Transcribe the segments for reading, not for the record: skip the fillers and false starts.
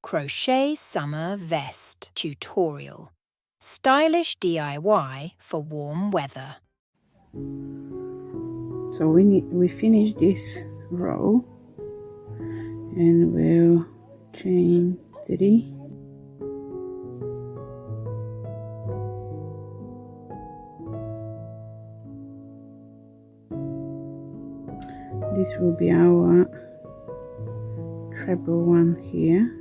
Crochet Summer Vest Tutorial. Stylish DIY for warm weather. So we finish this row and we'll chain 3. This will be our treble one here.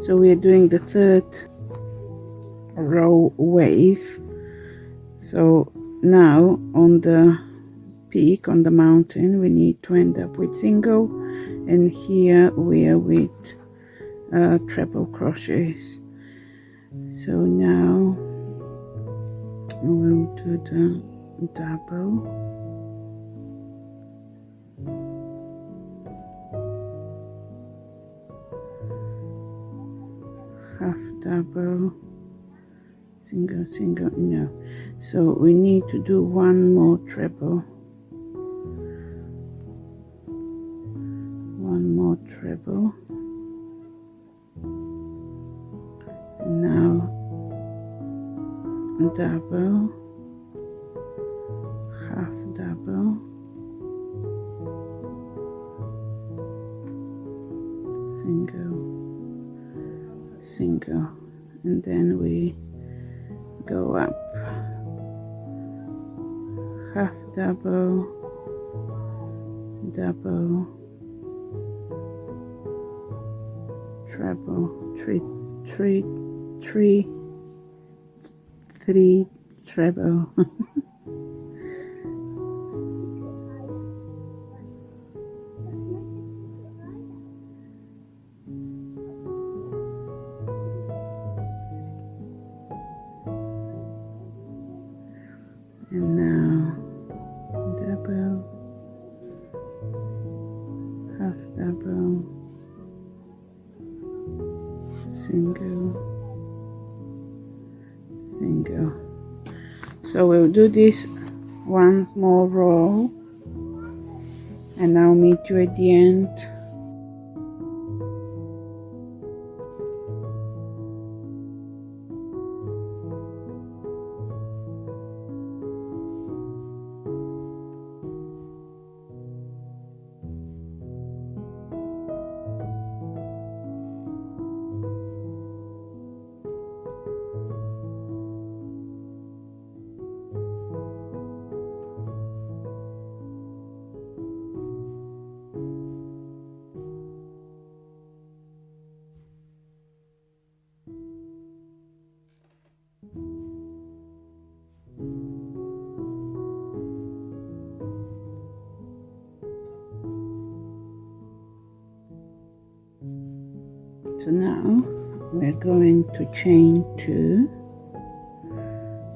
So we are doing the 3rd row wave. So now on the peak, on the mountain, we need to end up with single, and here we are with treble crochets. So now we'll do the double, half double, single, single, no. So we need to do one more treble, and now double, half double, single, single, and then we go up, half double, double, treble, three treble. And now double, half double, single, single. So we'll do this one more row and I'll meet you at the end. So now we're going to chain 2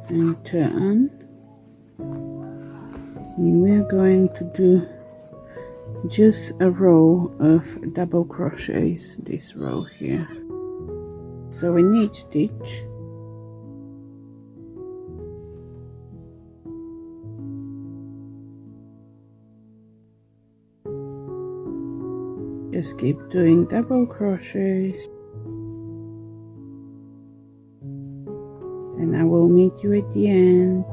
and turn, and we're going to do just a row of double crochets, this row here. So in each stitch just keep doing double crochets, and I will meet you at the end.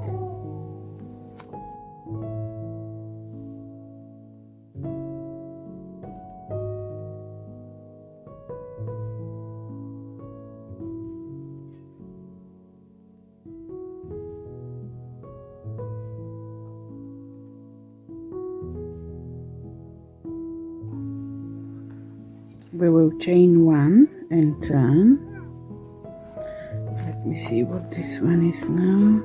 We will chain 1 and turn. Let me see what this one is now.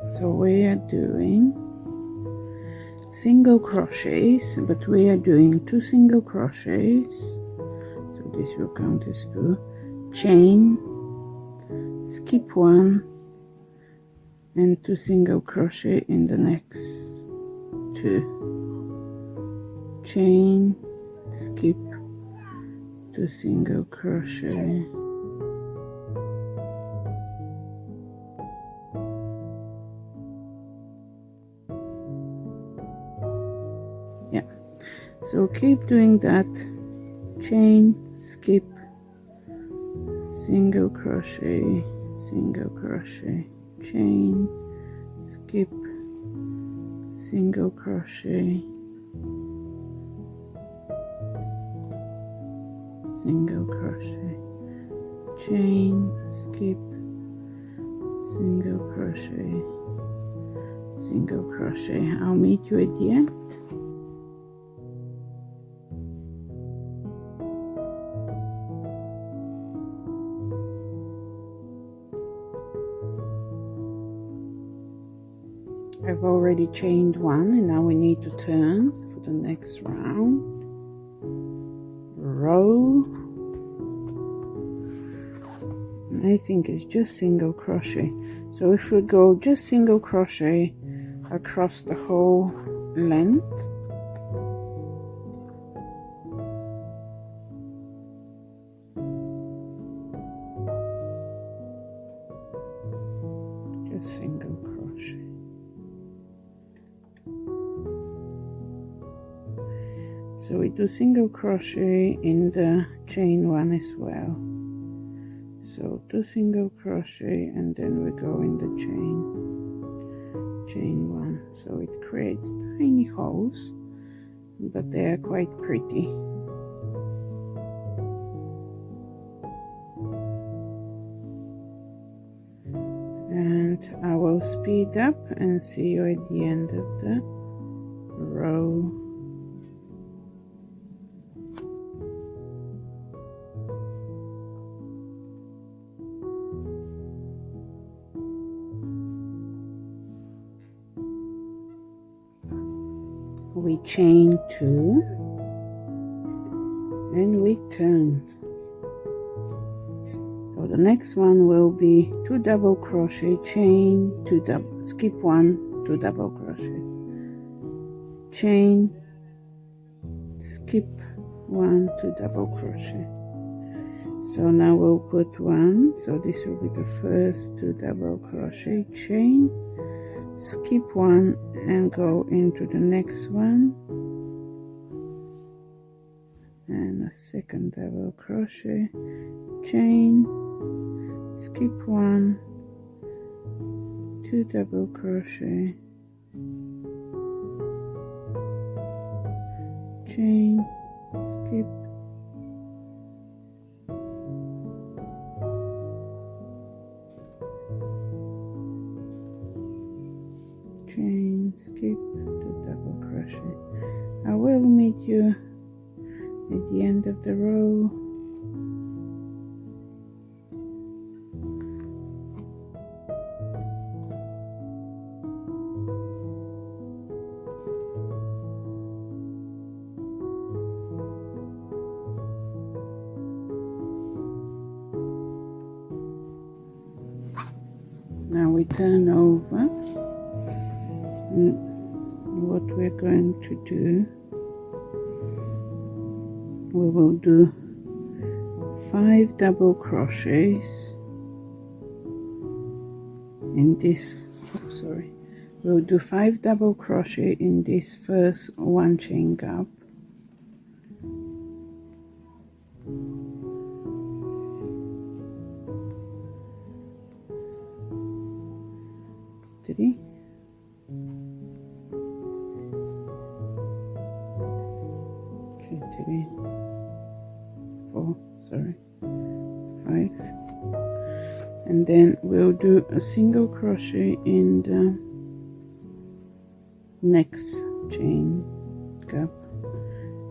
So we are doing single crochets, but we are doing 2 single crochets. This will count as 2, chain, skip 1 and 2 single crochet in the next 2, chain, skip 2 single crochet, yeah, so keep doing that. Chain, skip, single crochet, single crochet, chain, skip, single crochet, single crochet, chain, skip, single crochet, single crochet. I'll meet you at the end. I've already chained one, and now we need to turn for the next round. Row, and I think it's just single crochet. So if we go just single crochet across the whole length, just single crochet. So we do single crochet in the chain one as well. So 2 single crochet, and then we go in the chain one. So it creates tiny holes, but they are quite pretty. And I will speed up and see you at the end of the row. We chain 2 and we turn. So the next one will be 2 double crochet, chain, 2 double, skip 1, 2 double crochet, chain, skip 1, 2 double crochet. So now we'll put 1, so this will be the first 2 double crochet, chain, skip 1 and go into the next one, and a second double crochet, chain, skip 1, 2 double crochet, chain, skip, chain, skip, 2 double crochet. I will meet you at the end of the row. Now we turn over. What we're going to do, we will do 5 double crochets in this, we'll do 5 double crochet in this first 1 chain gap, three, 3, 4, 5, and then we'll do a single crochet in the next chain gap,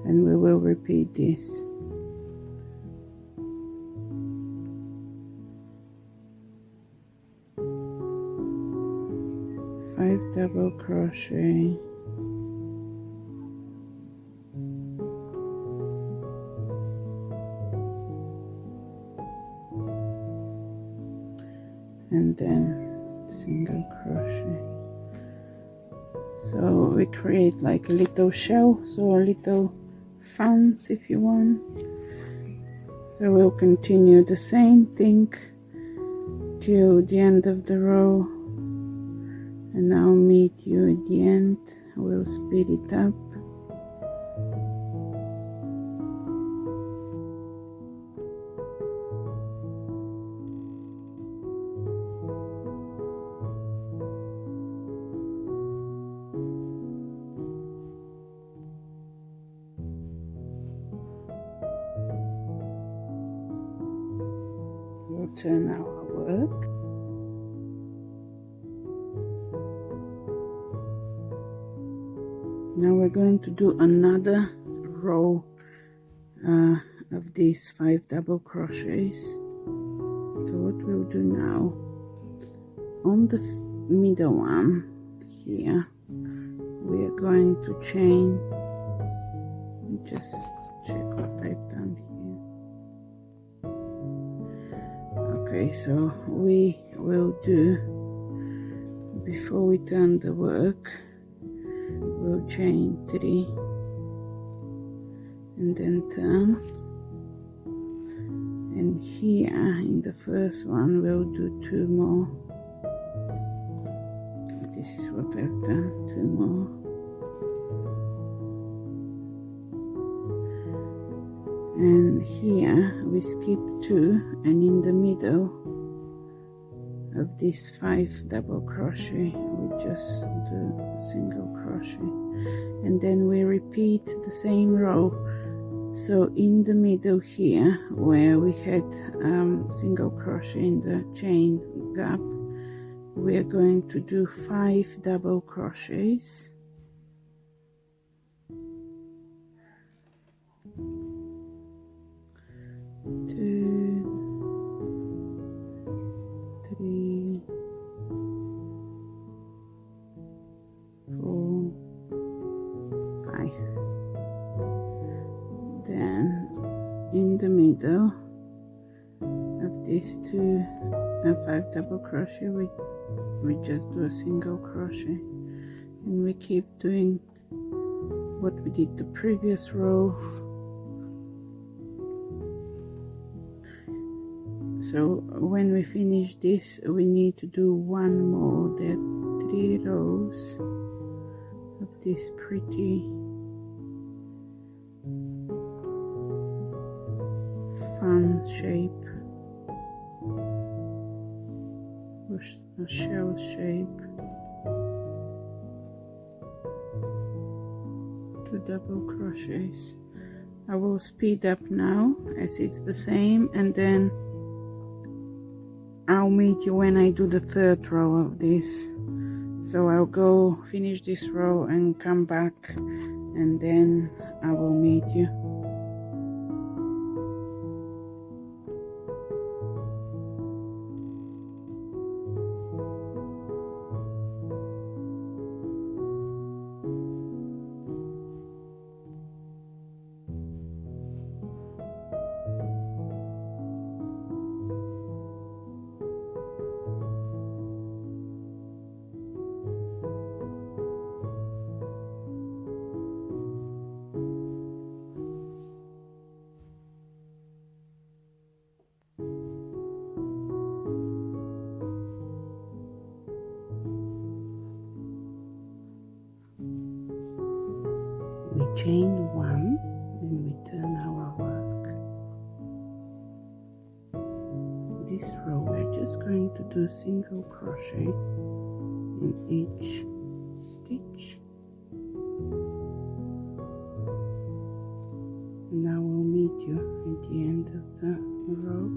and we will repeat this. Five double crochet, and then single crochet. So we create like a little shell, so a little fans if you want, So we'll continue the same thing till the end of the row, and I'll meet you at the end. We'll speed it up. We'll turn our work. Now we're going to do another row of these 5 double crochets. So what we'll do now, on the middle one here, we are going to chain. Just check what I've done here. Okay, so we will do, before we turn the work, we'll chain 3 and then turn, and here in the first one we'll do 2 more. This is what I've done, 2 more, and here we skip 2, and in the middle of this 5 double crochet we just do a single crochet, and then we repeat the same row. So in the middle here where we had single crochet in the chain gap, we are going to do 5 double crochets, two, 3, 4, 5. Then in the middle of these 5 double crochet we just do a single crochet, and we keep doing what we did the previous row. So when we finish this we need to do 1 more. There are 3 rows of this pretty fun shape, a shell shape, 2 double crochets. I will speed up now as it's the same, and then I'll meet you when I do the 3rd row of this. So I'll go finish this row and come back, and then I will meet you. We chain 1 and we turn our work. This row we're just going to do single crochet in each stitch. Now we'll meet you at the end of the row.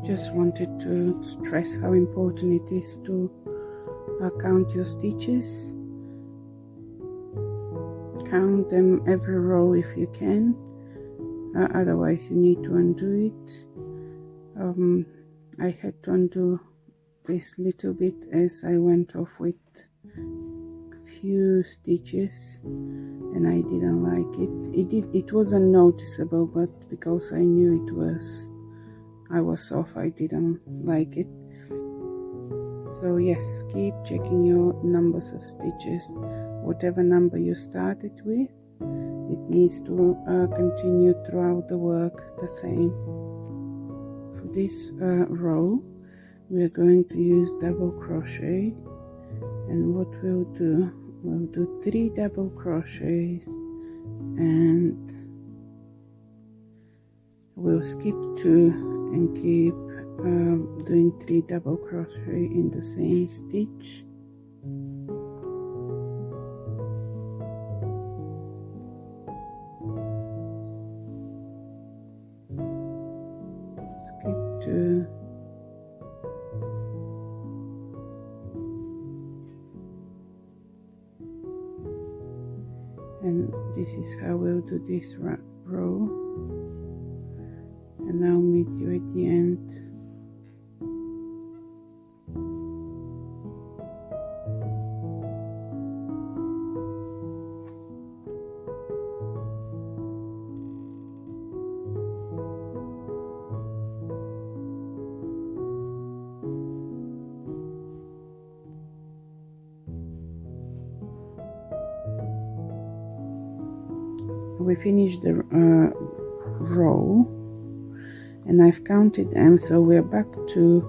Just wanted to stress how important it is to count your stitches. Count them every row if you can, otherwise you need to undo it. I had to undo this little bit as I went off with a few stitches and I didn't like it. It wasn't noticeable, but because I knew I was off, I didn't like it. So yes, keep checking your numbers of stitches. Whatever number you started with, it needs to continue throughout the work the same. For this row, we are going to use double crochet, and what we'll do 3 double crochets, and we'll skip 2 and keep doing 3 double crochet in the same stitch. Skip 2, and this is how we'll do this row, and I'll meet you at the end. We finished the row, and I've counted them, so we're back to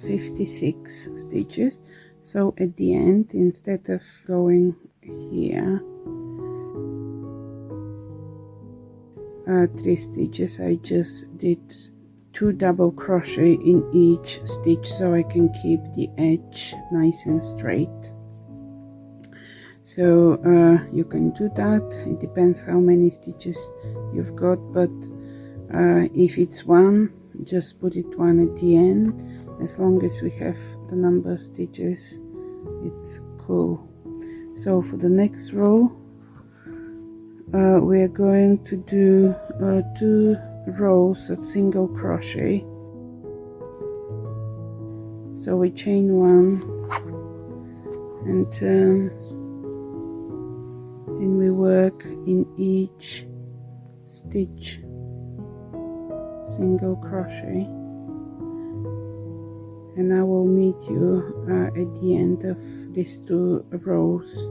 56 stitches. So at the end, instead of going here 3 stitches, I just did 2 double crochet in each stitch so I can keep the edge nice and straight. So you can do that. It depends how many stitches you've got, but if it's 1, just put it 1 at the end. As long as we have the number of stitches, it's cool. So for the next row, we are going to do 2 rows of single crochet. So we chain 1 and turn, and we work in each stitch single crochet, and I will meet you at the end of these 2 rows.